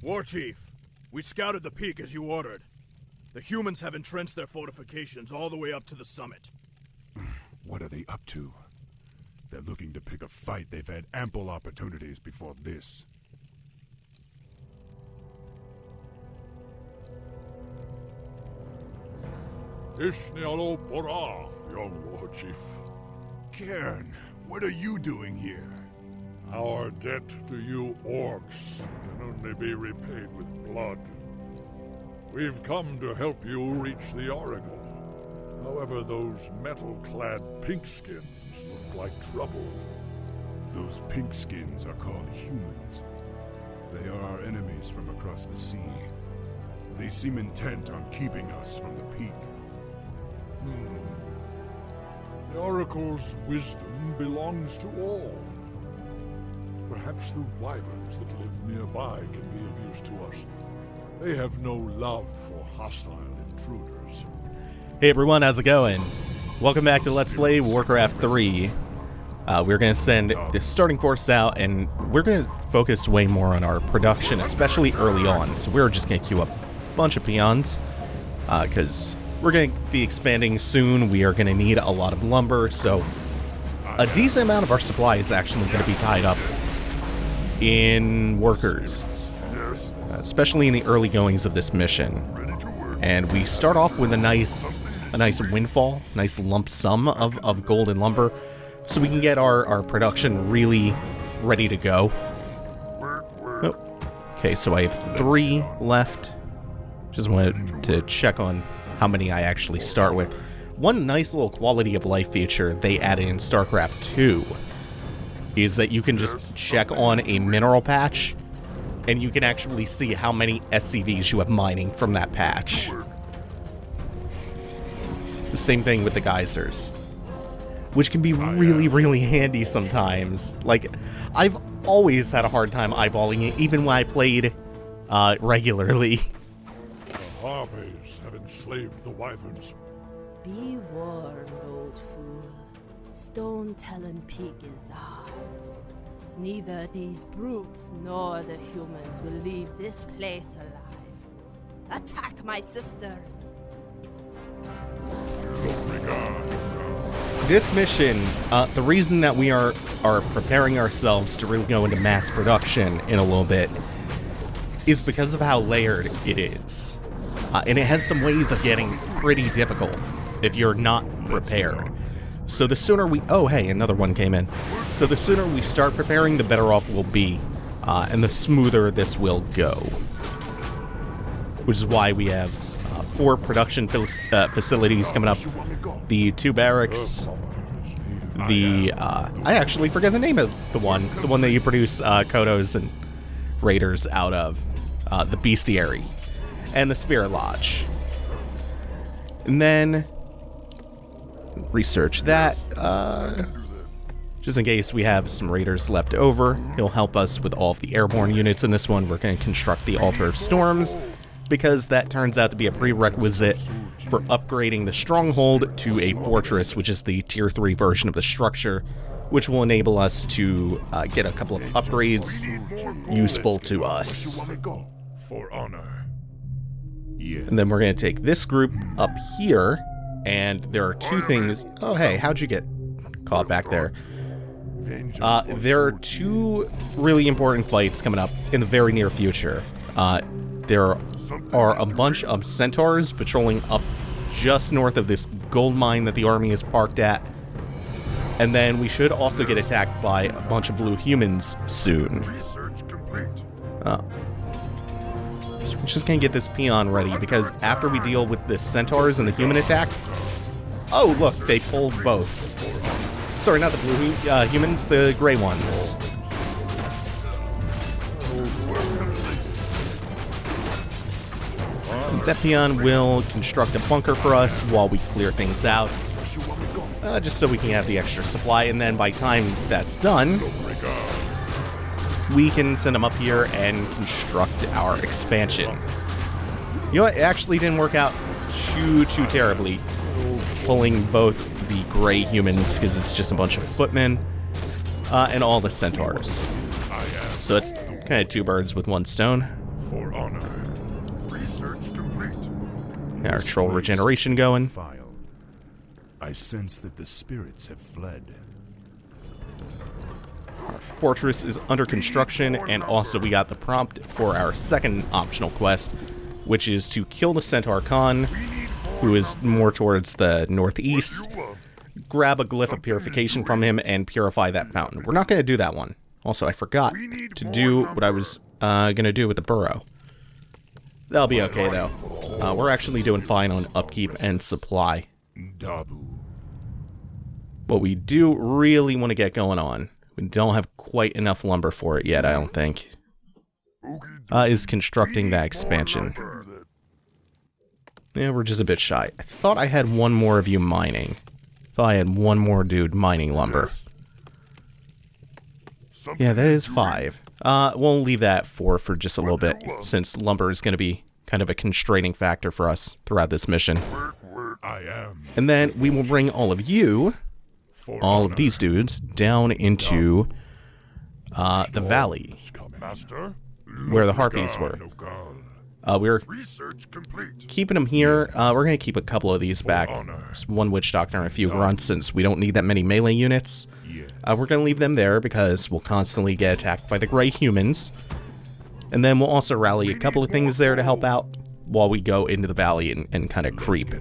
War Chief, we scouted the peak as you ordered. The humans have entrenched their fortifications all the way up to the summit. What are they up to? If they're looking to pick a fight, they've had ample opportunities before this. Ishnialo Bora, young War Chief. Cairn, what are you doing here? Our debt to you orcs can only be repaid with blood. We've come to help you reach the Oracle. However, those metal-clad pinkskins look like trouble. Those pinkskins are called humans. They are our enemies from across the sea. They seem intent on keeping us from the peak. The Oracle's wisdom belongs to all. Perhaps the Wyverns that live nearby can be of use to us. They have no love for hostile intruders. Hey everyone, how's it going? Welcome back to Let's Play Warcraft 3. We're going to send the starting force out, and we're going to focus way more on our production, especially early on. So we're just going to queue up a bunch of peons, because we're going to be expanding soon. We are going to need a lot of lumber, so a decent amount of our supply is actually going to be tied up in workers, especially in the early goings of this mission. And we start off with a nice windfall, nice lump sum of gold and lumber, so we can get our production really ready to go. Oh. Okay, so I have 3 left. Just wanted to check on how many I actually start with. One nice little quality of life feature they added in StarCraft 2 is that you can just check on a mineral patch, and you can actually see how many SCVs you have mining from that patch. The same thing with the geysers, which can be really, really handy sometimes. Like, I've always had a hard time eyeballing it, even when I played regularly. The Harpies have enslaved the Wyverns. Be warned, old fool. Stone Talon Peak is ours. Neither these brutes nor the humans will leave this place alive. Attack my sisters! This mission, the reason that we are preparing ourselves to really go into mass production in a little bit is because of how layered it is. And it has some ways of getting pretty difficult if you're not prepared. So the sooner we... Oh, hey, another one came in. So the sooner we start preparing, the better off we'll be. And the smoother this will go. Which is why we have 4 production facilities coming up. The 2 barracks. The... I actually forget the name of the one. The one that you produce Kodos and Raiders out of. The Bestiary. And the Spirit Lodge. And then... research that, just in case we have some raiders left over. He'll help us with all of the airborne units in this one. We're going to construct the Altar of Storms, because that turns out to be a prerequisite for upgrading the Stronghold to a Fortress, which is the Tier 3 version of the structure, which will enable us to get a couple of upgrades useful to us. For honor. And then we're going to take this group up here. And there are 2 things... Oh, hey, how'd you get caught back there? There are 2 really important fights coming up in the very near future. There are a bunch of centaurs patrolling up just north of this gold mine that the army is parked at. And then we should also get attacked by a bunch of blue humans soon. Research complete. So we're just gonna get this peon ready, because after we deal with the centaurs and the human attack... Oh, look, they pulled both. Sorry, not the blue humans, the gray ones. That peon will construct a bunker for us while we clear things out. Just so we can have the extra supply, and then by the time that's done, we can send them up here and construct our expansion. You know what? It actually didn't work out too terribly, pulling both the gray humans, because it's just a bunch of footmen, and all the centaurs. So it's kind of 2 birds with 1 stone. For honor. Research complete. Our troll regeneration going. File. I sense that the spirits have fled. Our fortress is under construction, and also we got the prompt for our second optional quest, which is to kill the Centaur Khan, who is more towards the northeast, grab a glyph of purification from him, and purify that fountain. We're not going to do that one. Also, I forgot to do what I was going to do with the burrow. That'll be okay, though. We're actually doing fine on upkeep and supply. What we do really want to get going on, we don't have quite enough lumber for it yet, I don't think, is constructing that expansion. Yeah, we're just a bit shy. I thought I had one more of you mining. Thought I had one more dude mining lumber. Yeah, that is 5. We'll leave that at 4 for just a little bit, since lumber is going to be kind of a constraining factor for us throughout this mission. And then we will bring all of you, all of these dudes, down into the valley, where the harpies were. We're keeping them here. We're going to keep a couple of these back. Just one witch doctor and a few grunts, since we don't need that many melee units. We're going to leave them there because we'll constantly get attacked by the gray humans. And then we'll also rally a couple of things there to help out while we go into the valley and kind of creep.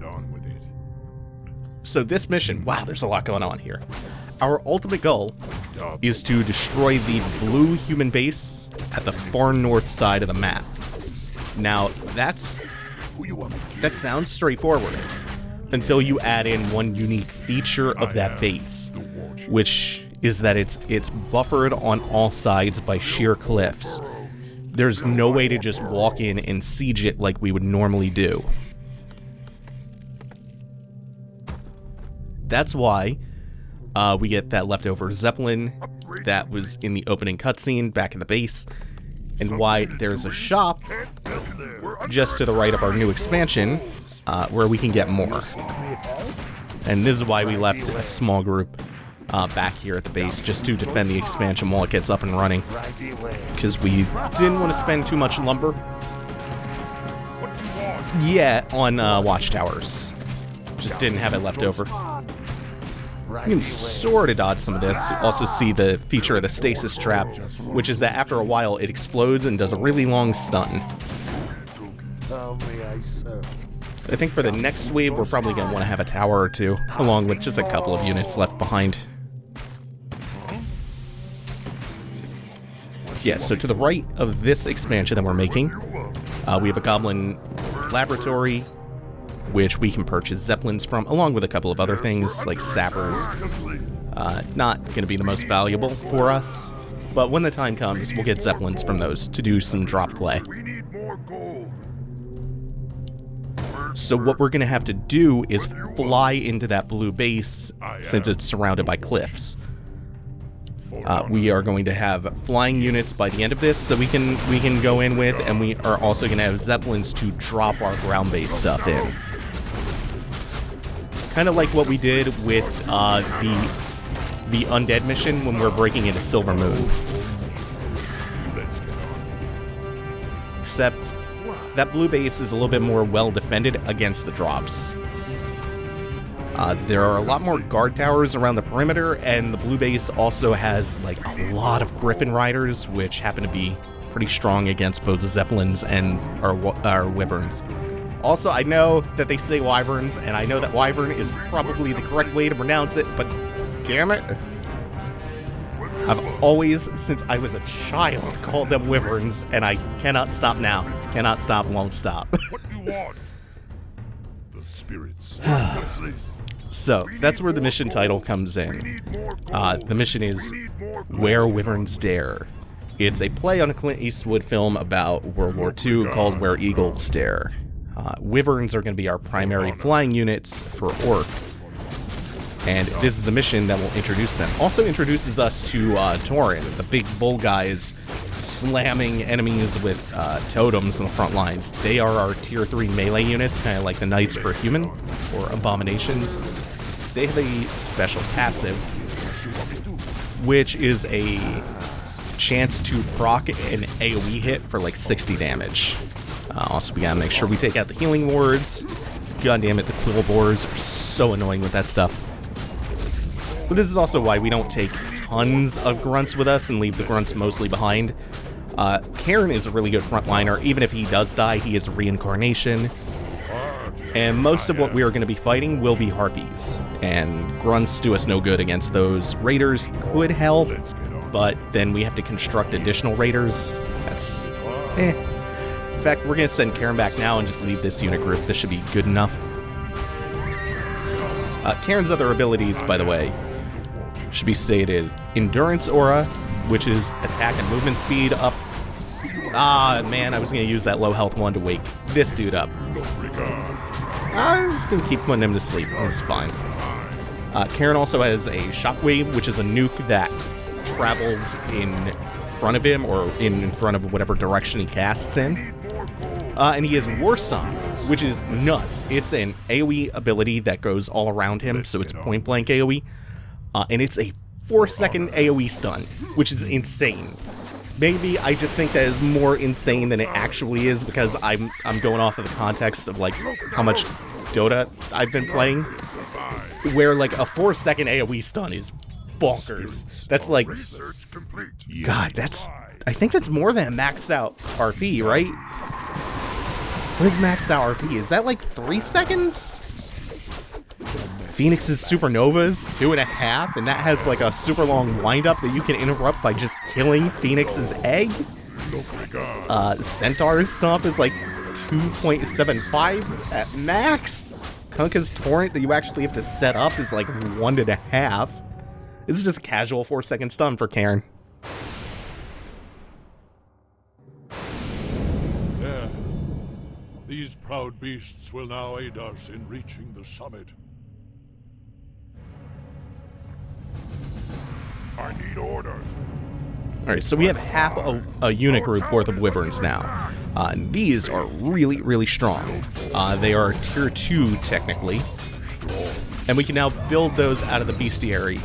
So this mission, wow, there's a lot going on here. Our ultimate goal is to destroy the blue human base at the far north side of the map. Now, that sounds straightforward until you add in one unique feature of that base, which is that it's buffered on all sides by sheer cliffs. There's no way to just walk in and siege it like we would normally do. That's why we get that leftover Zeppelin that was in the opening cutscene back in the base, and why there's a shop just to the right of our new expansion where we can get more. And this is why we left a small group back here at the base, just to defend the expansion while it gets up and running, because we didn't want to spend too much lumber yet on watchtowers. Just didn't have it left over. You can sort of dodge some of this. You also see the feature of the stasis trap, which is that after a while it explodes and does a really long stun. I think for the next wave we're probably going to want to have a tower or two, along with just a couple of units left behind. Yeah, so to the right of this expansion that we're making, we have a goblin laboratory, which we can purchase zeppelins from, along with a couple of other things, like sappers. Not going to be the most valuable for us, but when the time comes, we'll get zeppelins from those to do some drop play. So what we're going to have to do is fly into that blue base, since it's surrounded by cliffs. We are going to have flying units by the end of this, so we can go in with, and we are also going to have zeppelins to drop our ground-based stuff in. Kind of like what we did with the Undead mission when we were breaking into Silver Moon. Except that blue base is a little bit more well-defended against the drops. There are a lot more guard towers around the perimeter, and the blue base also has like a lot of Griffin Riders, which happen to be pretty strong against both the Zeppelins and our Wyverns. Also, I know that they say Wyverns, and I know that Wyvern is probably the correct way to pronounce it, but damn it. I've always, since I was a child, called them Wyverns, and I cannot stop now. Cannot stop, won't stop. What do you want? The spirits. So, that's where the mission title comes in. The mission is Where Wyverns Dare. It's a play on a Clint Eastwood film about World War II called Where Eagles Dare. Wyverns are going to be our primary flying units for Orc. And this is the mission that will introduce them. Also introduces us to Tauren, the big bull guys slamming enemies with totems on the front lines. They are our tier 3 melee units, kind of like the Knights per Human, or Abominations. They have a special passive, which is a chance to proc an AoE hit for like 60 damage. Also, we gotta make sure we take out the healing wards. God damn it, the quill boars are so annoying with that stuff. But this is also why we don't take tons of grunts with us and leave the grunts mostly behind. Cairn is a really good frontliner. Even if he does die, he is a reincarnation. And most of what we are going to be fighting will be harpies. And grunts do us no good against those. Raiders could help, but then we have to construct additional raiders. That's In fact, we're going to send Cairn back now and just leave this unit group. This should be good enough. Cairn's other abilities, by the way, should be stated. Endurance Aura, which is attack and movement speed up. Ah, man, I was going to use that low health one to wake this dude up. I'm just going to keep putting him to sleep. This is fine. Cairn also has a Shockwave, which is a nuke that travels in front of him or in front of whatever direction he casts in. And he has War Stomp, which is nuts. It's an AoE ability that goes all around him, so it's point blank AoE. And it's a 4-second AoE stun, which is insane. Maybe I just think that is more insane than it actually is because I'm going off of the context of like how much Dota I've been playing, where like a 4-second AoE stun is bonkers. That's like, God, I think that's more than a maxed out RP, right? What is maxed out RP? Is that like 3 seconds? Phoenix's Supernova's 2.5, and that has like a super long windup that you can interrupt by just killing Phoenix's egg. Centaur's Stomp is like 2.75 at max. Kunkka's Torrent that you actually have to set up is like 1.5. This is just a casual 4-second stun for Cairn. Yeah. These proud beasts will now aid us in reaching the summit. I need orders. Alright, so we have half a unit group worth of Wyverns now. And these are really, really strong. They are tier 2, technically. And we can now build those out of the bestiary,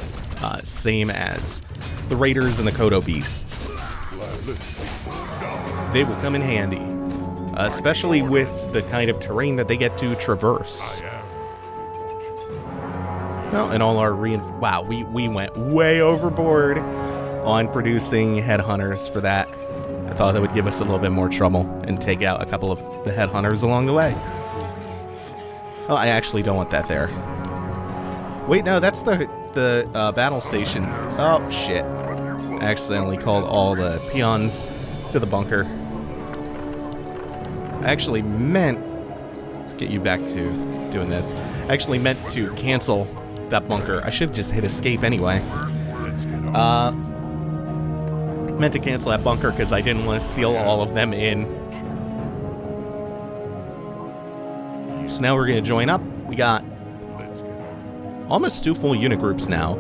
same as the Raiders and the Kodo Beasts. They will come in handy, especially with the kind of terrain that they get to traverse. Well, and all our wow, we went way overboard on producing headhunters for that. I thought that would give us a little bit more trouble and take out a couple of the headhunters along the way. Oh, I actually don't want that there. Wait, no, that's the battle stations. Oh, shit. I accidentally called all the peons to the bunker. I actually meant... Let's get you back to doing this. I actually meant to cancel that bunker. I should have just hit escape anyway. Meant to cancel that bunker because I didn't want to seal all of them in. So now we're going to join up. We got almost 2 full unit groups now.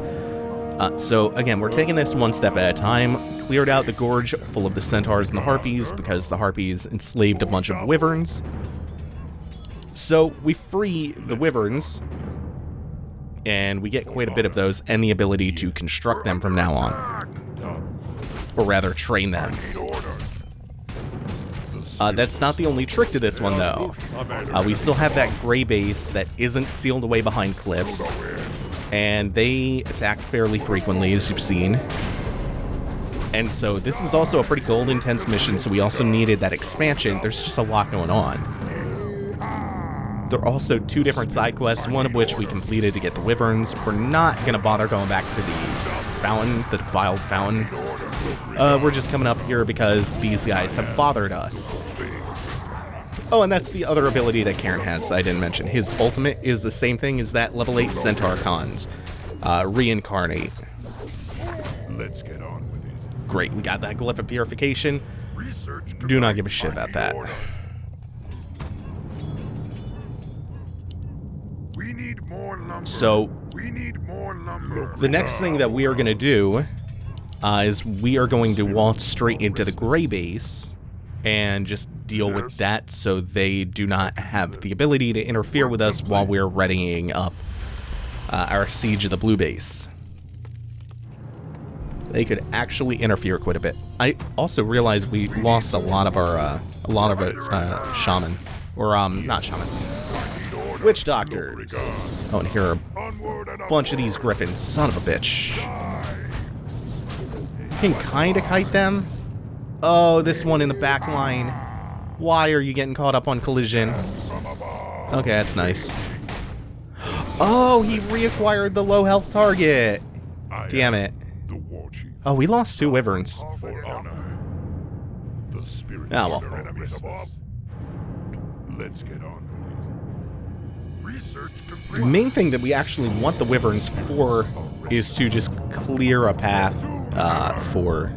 So again, we're taking this one step at a time. Cleared out the gorge full of the centaurs and the harpies because the harpies enslaved a bunch of wyverns. So we free the wyverns, and we get quite a bit of those and the ability to construct them from now on. Or rather, train them. That's not the only trick to this one, though. We still have that gray base that isn't sealed away behind cliffs, and they attack fairly frequently, as you've seen. And so this is also a pretty gold-intense mission, so we also needed that expansion. There's just a lot going on. There are also 2 different side quests, one of which we completed to get the Wyverns. We're not going to bother going back to the fountain, the defiled fountain. We're just coming up here because these guys have bothered us. Oh, and that's the other ability that Cairn has I didn't mention. His ultimate is the same thing as that level 8 Centaur Khans. Reincarnate. Let's get on with it. Great, we got that Glyph of Purification. Do not give a shit about that. So, the next thing that we are going to do is we are going to waltz straight into the gray base and just deal with that so they do not have the ability to interfere with us while we're readying up our siege of the blue base. they could actually interfere quite a bit. I also realized we lost a lot of our shaman, or not shaman, witch doctors. Oh, and here are a bunch of these griffins. Son of a bitch. You can kind of kite them. Oh, this one in the back line. Why are you getting caught up on collision? Okay, that's nice. Oh, he reacquired the low health target. Damn it. Oh, we lost 2 wyverns. Oh, well. Let's get on with it. The main thing that we actually want the wyverns for is to just clear a path for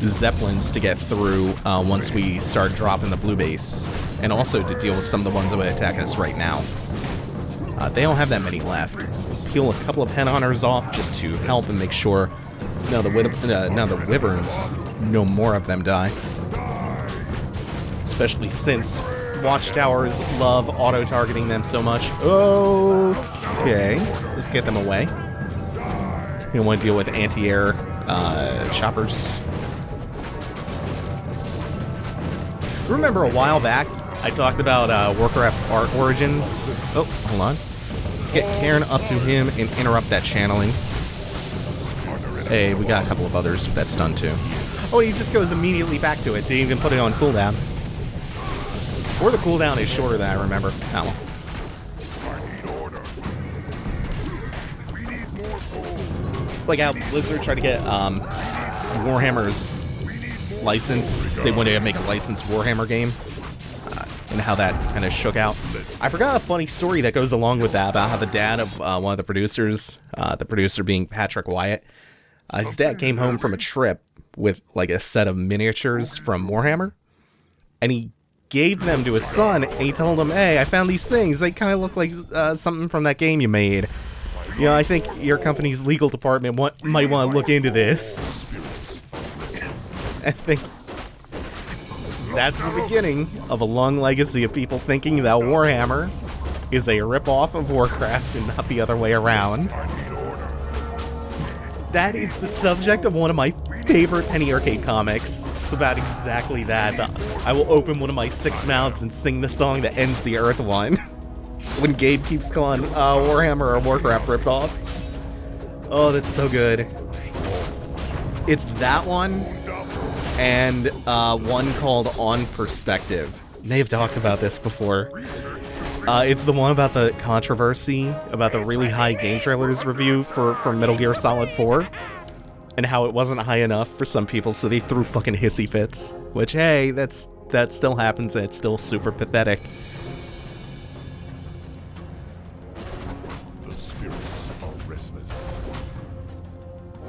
zeppelins to get through once we start dropping the blue base, and also to deal with some of the ones that would attack us right now. They don't have that many left. Peel a couple of headhunters off just to help and make sure none of the wyverns, no more of them die. Especially since watchtowers love auto-targeting them so much. Okay, let's get them away. We don't want to deal with anti-air choppers. Remember a while back, I talked about Warcraft's art origins. Oh, hold on. Let's get Cairn up to him and interrupt that channeling. Hey, we got a couple of others with that stun too. Oh, he just goes immediately back to it. Didn't even put it on cooldown. Or the cooldown is shorter than I remember. Oh well. Like how Blizzard tried to get Warhammer's license. They wanted to make a licensed Warhammer game. And how that kind of shook out. I forgot a funny story that goes along with that about how the dad of one of the producers, the producer being Patrick Wyatt, his dad came home from a trip with like a set of miniatures from Warhammer, and he gave them to his son, and he told him, "Hey, I found these things. They kind of look like something from that game you made. You know, I think your company's legal department might want to look into this." I think that's the beginning of a long legacy of people thinking that Warhammer is a ripoff of Warcraft and not the other way around. That is the subject of one of my favorite Penny Arcade comics. It's about exactly that. I will open one of my 6 mounts and sing the song that ends the Earth one. When Gabe keeps calling Warhammer or Warcraft ripoff. Oh, that's so good. It's that one. And one called On Perspective. They've talked about this before. It's the one about the controversy about the really high game trailers review for Metal Gear Solid 4, and how it wasn't high enough for some people, so they threw fucking hissy fits. Which, hey, that still happens, and it's still super pathetic. The spirits are restless.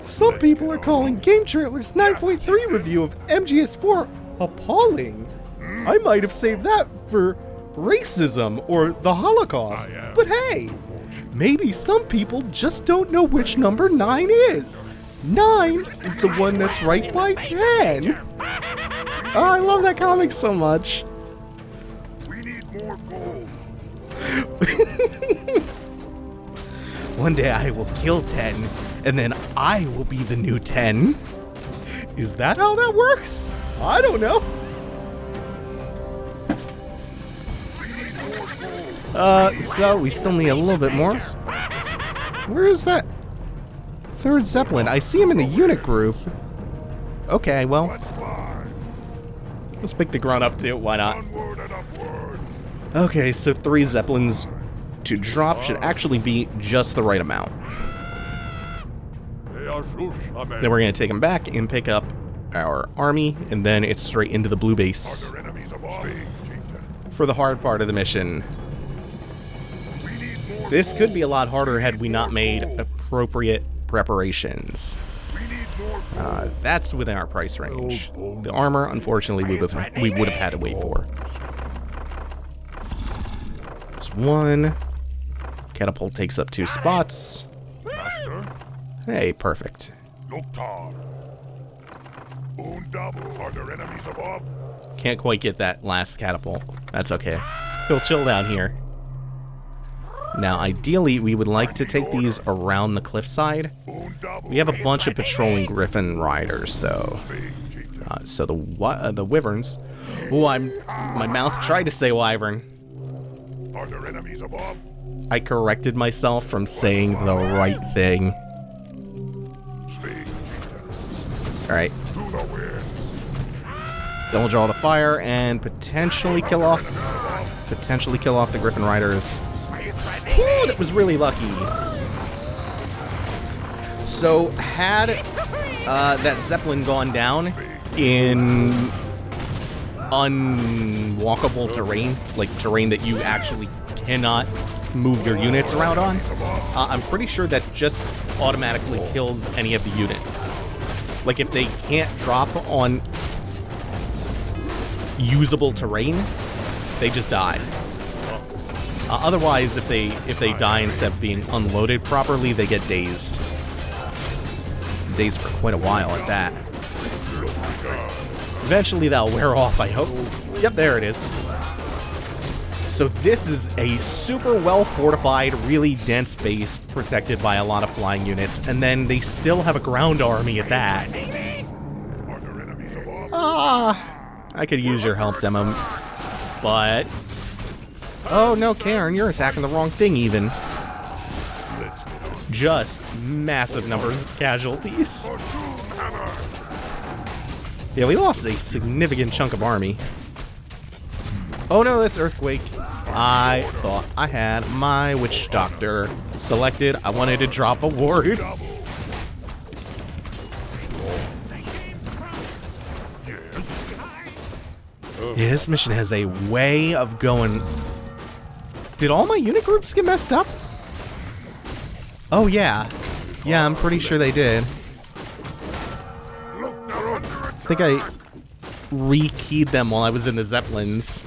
Some people are calling Game Trailer's 9.3 review of MGS4 appalling. I might have saved that for racism or the Holocaust. But hey, maybe some people just don't know which number 9 is. 9 is the one that's right by 10. Oh, I love that comic so much. We need more gold. One day I will kill 10, and then I will be the new 10. Is that how that works? I don't know. So we still need a little bit more. Where is that 3rd Zeppelin? I see him in the unit group. Okay, well, let's pick the grunt up too, why not? Okay, so 3 Zeppelins to drop should actually be just the right amount. Then we're going to take them back and pick up our army, and then it's straight into the blue base for the hard part of the mission. This could be a lot harder had we not made appropriate preparations. That's within our price range. The armor, unfortunately, we would have had to wait for. There's 1. Catapult takes up 2 spots. Hey, perfect. Can't quite get that last catapult. That's okay. He'll chill down here. Now, ideally, we would like to take these around the cliffside. We have a bunch of patrolling Griffin riders, though. So the Wyverns... Oh, my mouth tried to say Wyvern. Are there enemies above? I corrected myself from saying the right thing. Alright. Then we'll draw the fire and potentially kill off the Griffin Riders. Whew, that was really lucky. So, had that Zeppelin gone down in unwalkable terrain, like terrain that you actually cannot move your units around on, I'm pretty sure that just automatically kills any of the units. Like, if they can't drop on usable terrain, they just die. Otherwise, if they die instead of being unloaded properly, they get dazed. Dazed for quite a while at that. Eventually that'll wear off, I hope. Yep, there it is. So this is a super well-fortified, really dense base protected by a lot of flying units, and then they still have a ground army at that. I could use your help, Demo, but... Oh no, Karen, you're attacking the wrong thing even. Just massive numbers of casualties. Yeah, we lost a significant chunk of army. Oh no, that's Earthquake. I thought I had my Witch Doctor selected. I wanted to drop a ward. Yeah, this mission has a way of going... Did all my unit groups get messed up? Oh yeah. Yeah, I'm pretty sure they did. I think I re-keyed them while I was in the Zeppelins.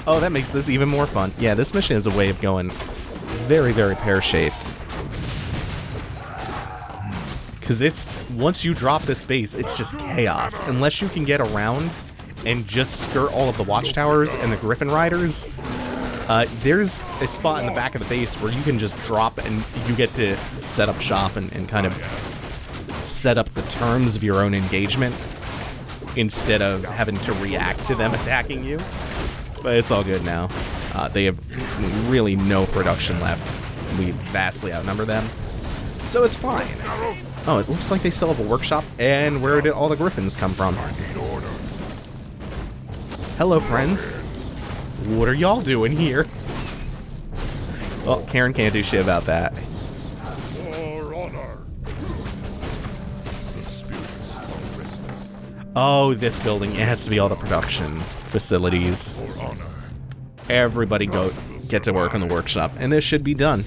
Oh, that makes this even more fun. Yeah, this mission has a way of going very, very pear-shaped. Because it's, once you drop this base, it's just chaos. Unless you can get around and just skirt all of the watchtowers and the Griffin Riders, there's a spot in the back of the base where you can just drop and you get to set up shop and kind of set up the terms of your own engagement instead of having to react to them attacking you. But it's all good now. They have really no production left. We vastly outnumber them. So it's fine. Oh, it looks like they still have a workshop. And where did all the Griffins come from? Hello, friends. What are y'all doing here? Well, Karen can't do shit about that. Oh, this building. It has to be all the production facilities. Everybody get to work on the workshop, and this should be done.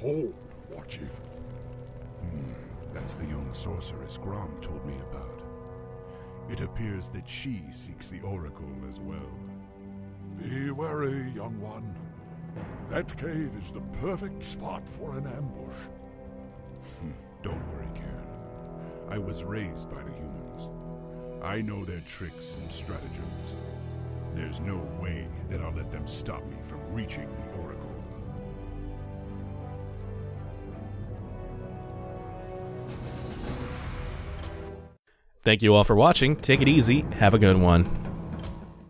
Oh, what, Chief? That's the young sorceress Grom told me about. It appears that she seeks the Oracle as well. Be wary, young one. That cave is the perfect spot for an ambush. Don't worry, Karen. I was raised by the humans. I know their tricks and stratagems. There's no way that I'll let them stop me from reaching the Oracle. Thank you all for watching. Take it easy. Have a good one.